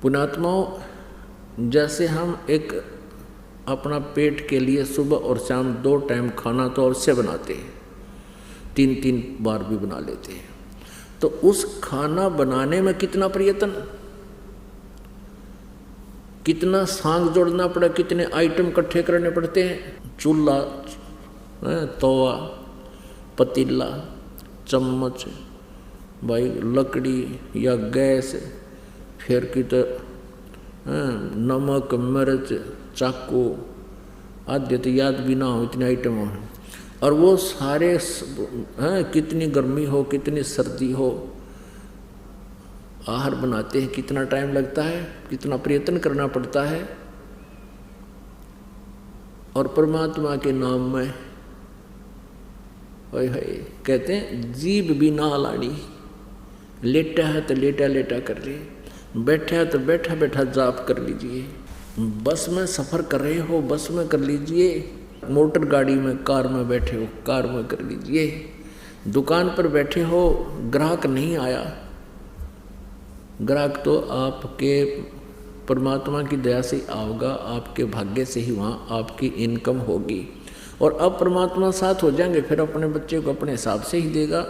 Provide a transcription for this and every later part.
पुण्यात्माओं, जैसे हम एक अपना पेट के लिए सुबह और शाम 2 टाइम खाना तो अवश्य बनाते हैं, 3-3 बार भी बना लेते हैं, तो उस खाना बनाने में कितना प्रयत्न, कितना सांग जोड़ना पड़ा, कितने आइटम इकट्ठे करने पड़ते हैं। चूल्हा, तवा, पतीला, चम्मच, भाई लकड़ी या गैस, फिर की तो नमक, मिर्च, चाकू आदि तो याद भी ना हो, इतने आइटम हो। और वो सारे कितनी गर्मी हो, कितनी सर्दी हो, आहार बनाते हैं, कितना टाइम लगता है, कितना प्रयत्न करना पड़ता है। और परमात्मा के नाम में हाय हाय कहते हैं, जीभ भी ना लाड़ी, लेटा है तो लेटा लेटा कर ले, बैठा है तो बैठा बैठा जाप कर लीजिए। बस में सफ़र कर रहे हो, बस में कर लीजिए। मोटर गाड़ी में, कार में बैठे हो, कार में कर लीजिए। दुकान पर बैठे हो, ग्राहक नहीं आया, ग्राहक तो आपके परमात्मा की दया से आओगा, आपके भाग्य से ही वहाँ आपकी इनकम होगी। और अब परमात्मा साथ हो जाएंगे, फिर अपने बच्चे को अपने हिसाब से ही देगा।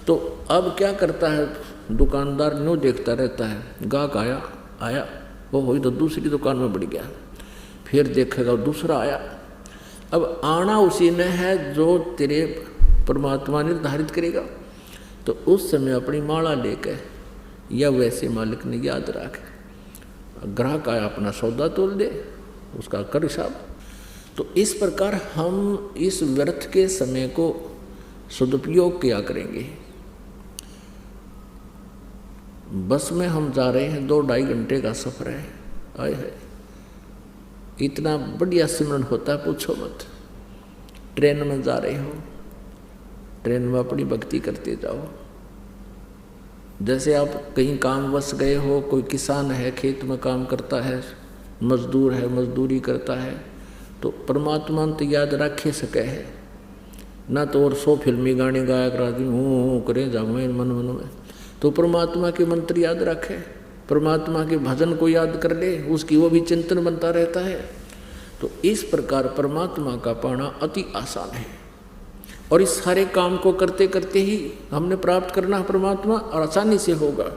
तो अब क्या करता है दुकानदार, न्यू देखता रहता है, गाहक आया आया वो हुई तो दूसरी दुकान में बढ़ गया, फिर देखेगा दूसरा आया। अब आना उसी ने है जो तेरे परमात्मा निर्धारित करेगा। तो उस समय अपनी माला लेकर या वैसे मालिक ने याद रख, ग्राहक आया अपना सौदा तोल दे, उसका कर हिसाब। तो इस प्रकार हम इस व्यर्थ के समय को सदुपयोग किया करेंगे। बस में हम जा रहे हैं, 2-2.5 घंटे का सफ़र है, आए है इतना बढ़िया सिमरन होता है पूछो मत। ट्रेन में जा रहे हो, ट्रेन में अपनी भक्ति करते जाओ। जैसे आप कहीं काम वश गए हो, कोई किसान है खेत में काम करता है, मजदूर है मजदूरी करता है, तो परमात्मा तो याद रखे सके है ना, तो और 100 फिल्मी गाने गाया करा दी हूँ करें जाऊँ मन मन में। तो परमात्मा के मंत्र याद रखे, परमात्मा के भजन को याद कर ले, उसकी वो भी चिंतन बनता रहता है। तो इस प्रकार परमात्मा का पाना अति आसान है। और इस सारे काम को करते करते ही हमने प्राप्त करना है परमात्मा, और आसानी से होगा।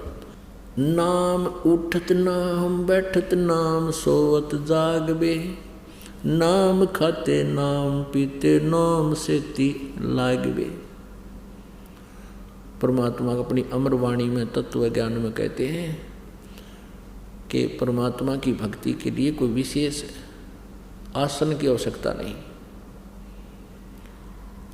नाम उठत नाम बैठत नाम सोवत जागबे, नाम खाते नाम पीते नाम सेती लागबे। परमात्मा अपनी अमर वाणी में तत्व ज्ञान में कहते हैं कि परमात्मा की भक्ति के लिए कोई विशेष आसन की आवश्यकता नहीं।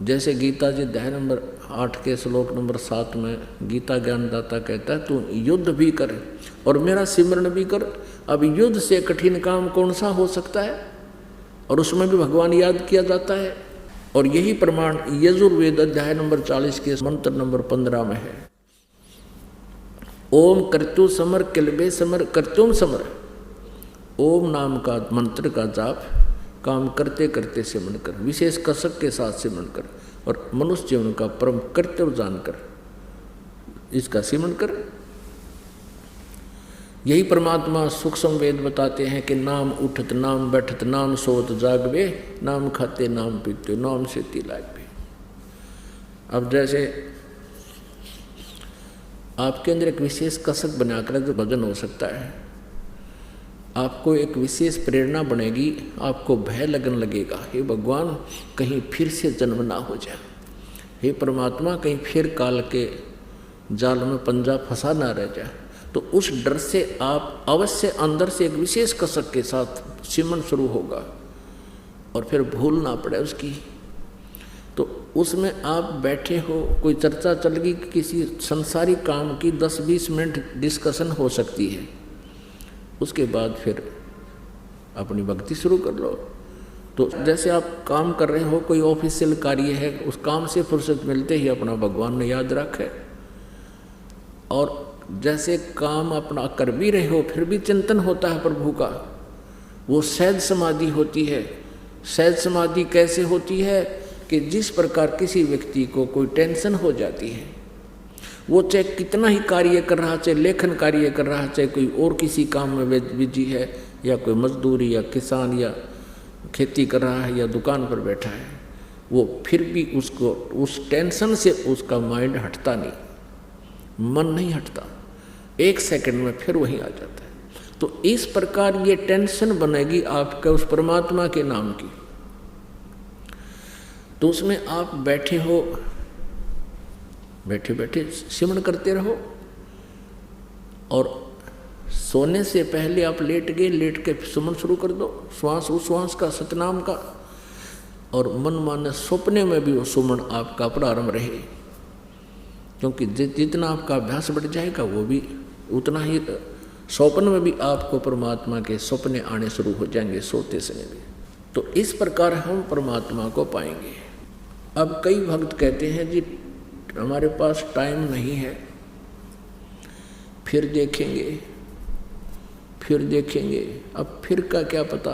जैसे गीता जी अध्याय नंबर 8 के श्लोक नंबर 7 में गीता ज्ञानदाता कहता है, तू युद्ध भी कर और मेरा सिमरन भी कर। अब युद्ध से कठिन काम कौन सा हो सकता है, और उसमें भी भगवान याद किया जाता है। और यही प्रमाण यजुर्वेद अध्याय नंबर 40 के मंत्र नंबर 15 में है। ओम कर्तु समर किलबे समर कर्तुम समर। ओम नाम का मंत्र का जाप काम करते करते सिमरन कर, विशेष कसक के साथ सिमरन कर, और मनुष्य जीवन का परम कर्तव्य जानकर इसका सिमरन कर। यही परमात्मा सूक्ष्म वेद बताते हैं कि नाम उठत नाम बैठत नाम सोत जागबे, नाम खाते नाम पीते नाम सेती लागबे। अब जैसे आपके अंदर एक विशेष कसक बनाकर जो भजन हो सकता है, आपको एक विशेष प्रेरणा बनेगी, आपको भय लगन लगेगा, हे भगवान कहीं फिर से जन्म ना हो जाए, हे परमात्मा कहीं फिर काल के जाल में पंजा फंसा ना रह जाए। तो उस डर से आप अवश्य अंदर से एक विशेष कसक के साथ सिमरन शुरू होगा, और फिर भूल ना पड़े उसकी। तो उसमें आप बैठे हो, कोई चर्चा चल गई किसी संसारिक काम की, 10-20 मिनट डिस्कशन हो सकती है, उसके बाद फिर अपनी भक्ति शुरू कर लो। तो जैसे आप काम कर रहे हो, कोई ऑफिशियल कार्य है, उस काम से फुर्सत मिलते ही अपना भगवान ने याद रखे। और जैसे काम अपना कर भी रहे हो, फिर भी चिंतन होता है प्रभु का, वो सहज समाधि होती है। सहज समाधि कैसे होती है कि जिस प्रकार किसी व्यक्ति को कोई टेंशन हो जाती है, वो चाहे कितना ही कार्य कर रहा, चाहे लेखन कार्य कर रहा, चाहे कोई और किसी काम में बिजी है, या कोई मजदूरी या किसान या खेती कर रहा है या दुकान पर बैठा है, वो फिर भी उसको उस टेंशन से उसका माइंड हटता नहीं, मन नहीं हटता, 1 सेकंड में फिर वहीं आ जाता है। तो इस प्रकार ये टेंशन बनेगी आपका उस परमात्मा के नाम की। तो उसमें आप बैठे हो, बैठे बैठे सिमरन करते रहो, और सोने से पहले आप लेट गए, लेट के सुमन शुरू कर दो, श्वास उश्वास का, सतनाम का, और मन माने सपने में भी वो सुमन आपका प्रारंभ रहे, क्योंकि जितना आपका अभ्यास बढ़ जाएगा वो भी उतना ही स्वप्न में भी आपको परमात्मा के सपने आने शुरू हो जाएंगे सोते समय भी। तो इस प्रकार हम परमात्मा को पाएंगे। अब कई भक्त कहते हैं जी हमारे पास टाइम नहीं है, फिर देखेंगे, फिर देखेंगे। अब फिर का क्या पता,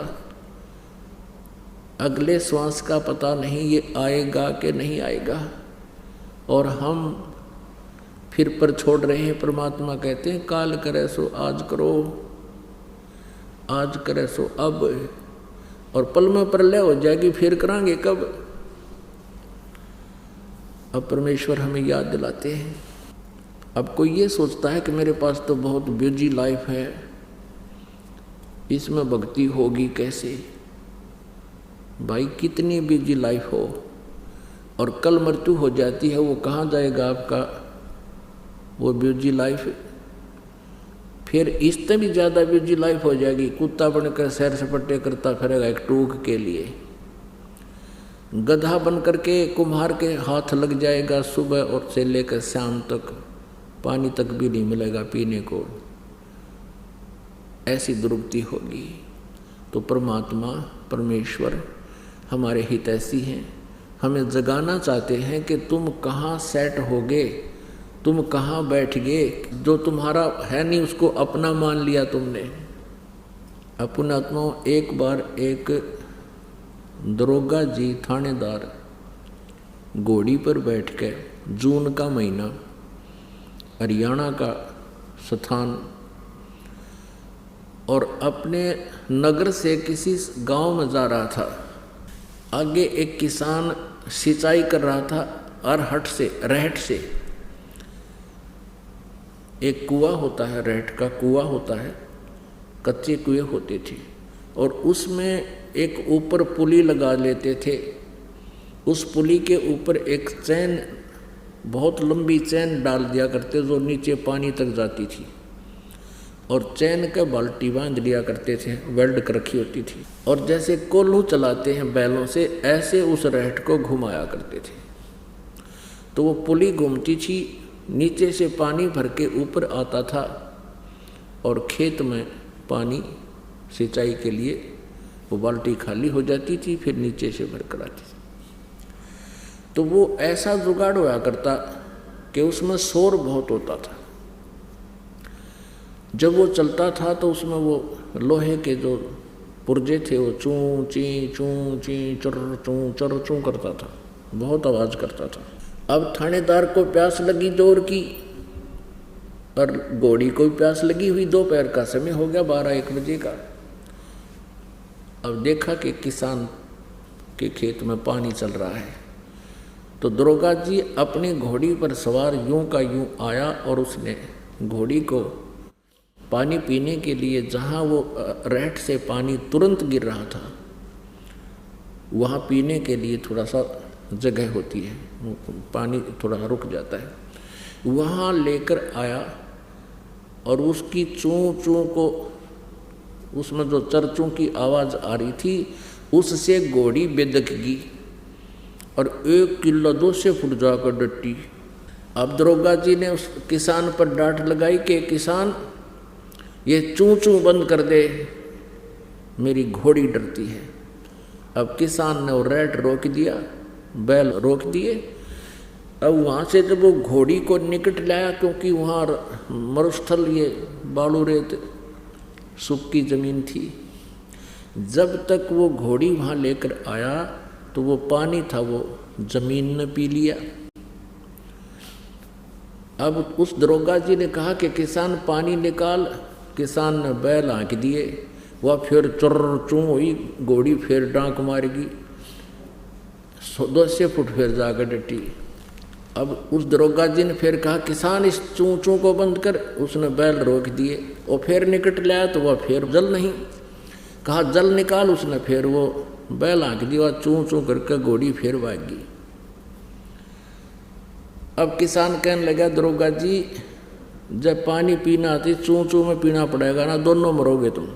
अगले श्वास का पता नहीं ये आएगा कि नहीं आएगा, और हम फिर पर छोड़ रहे हैं। परमात्मा कहते हैं काल करे सो आज करो, आज करे सो अब, और पल में प्रलय हो जाएगी, फिर करांगे कब। अब परमेश्वर हमें याद दिलाते हैं। अब कोई ये सोचता है कि मेरे पास तो बहुत बिजी लाइफ है, इसमें भक्ति होगी कैसे। भाई कितनी बिजी लाइफ हो और कल मृत्यु हो जाती है, वो कहाँ जाएगा आपका वो बिजी लाइफ। फिर इससे भी ज़्यादा बिजी लाइफ हो जाएगी, कुत्ता बनकर सैर सपाटे करता फिरेगा एक टूक के लिए, गधा बन करके कुम्हार के हाथ लग जाएगा, सुबह और से लेकर शाम तक पानी तक भी नहीं मिलेगा पीने को, ऐसी दुर्गति होगी। तो परमात्मा परमेश्वर हमारे हितैषी हैं, हमें जगाना चाहते हैं कि तुम कहाँ सेट होगे, तुम कहाँ बैठ गए। जो तुम्हारा है नहीं उसको अपना मान लिया तुमने। अपना आत्मा। एक बार एक दरोगा जी थानेदार घोड़ी पर बैठ के, जून का महीना, हरियाणा का स्थान, और अपने नगर से किसी गांव में जा रहा था। आगे एक किसान सिंचाई कर रहा था अरहट से, रहट से। एक कुआं होता है, रहट का कुआं होता है, कच्चे कुएं होते थे, और उसमें एक ऊपर पुली लगा लेते थे। उस पुली के ऊपर एक चैन, बहुत लंबी चैन डाल दिया करते जो नीचे पानी तक जाती थी, और चैन का बाल्टी बांध लिया करते थे, वेल्ड कर रखी होती थी, और जैसे कोल्हू चलाते हैं बैलों से, ऐसे उस रहट को घुमाया करते थे। तो वो पुली घूमती थी, नीचे से पानी भर के ऊपर आता था, और खेत में पानी सिंचाई के लिए वो बाल्टी खाली हो जाती थी, फिर नीचे से भर कर आती थी। तो वो ऐसा जुगाड़ होया करता कि उसमें शोर बहुत होता था। जब वो चलता था तो उसमें वो लोहे के जो पुर्जे थे वो चूं ची चर चूं करता था, बहुत आवाज़ करता था। अब थानेदार को प्यास लगी जोर की, और घोड़ी को भी प्यास लगी हुई, दोपहर का समय हो गया, 12-1 बजे का। अब देखा कि किसान के खेत में पानी चल रहा है, तो दरोगा जी अपनी घोड़ी पर सवार यूं का यूं आया, और उसने घोड़ी को पानी पीने के लिए, जहाँ वो रहट से पानी तुरंत गिर रहा था, वहाँ पीने के लिए थोड़ा सा जगह होती है, पानी थोड़ा रुक जाता है, वहाँ लेकर आया, और उसकी चूं चूं को, उसमें जो चरचों की आवाज़ आ रही थी, उससे घोड़ी बेदक गई, और 1 किलो 200 फुट जाकर डटी। अब दरोगा जी ने उस किसान पर डांट लगाई कि किसान ये चूं चूं बंद कर दे, मेरी घोड़ी डरती है। अब किसान ने वो रहट रोक दिया, बैल रोक दिए। अब वहाँ से जब वो घोड़ी को निकट लाया, क्योंकि वहाँ मरुस्थल, ये बालू रेत सूखी जमीन थी, जब तक वो घोड़ी वहाँ लेकर आया तो वो पानी था वो जमीन ने पी लिया। अब उस दरोगा जी ने कहा कि किसान पानी निकाल। किसान ने बैल हाँक दिए, वह फिर चुर चूँ हुई, घोड़ी फिर डांक मारेगी, 200 फुट फिर जाकर डटी। अब उस दरोगा जी ने फिर कहा किसान इस चूँ चूँ को बंद कर। उसने बैल रोक दिए, वो फिर निकट लाया तो वह फिर जल नहीं। कहा जल निकाल, उसने फिर वो बैल हाँक दिया, चूँ चूँ करके घोड़ी फिर भागी। अब किसान कहने लगा दरोगा जी जब पानी पीना आती चूँ चूँ में पीना पड़ेगा ना, दोनों मरोगे तुम।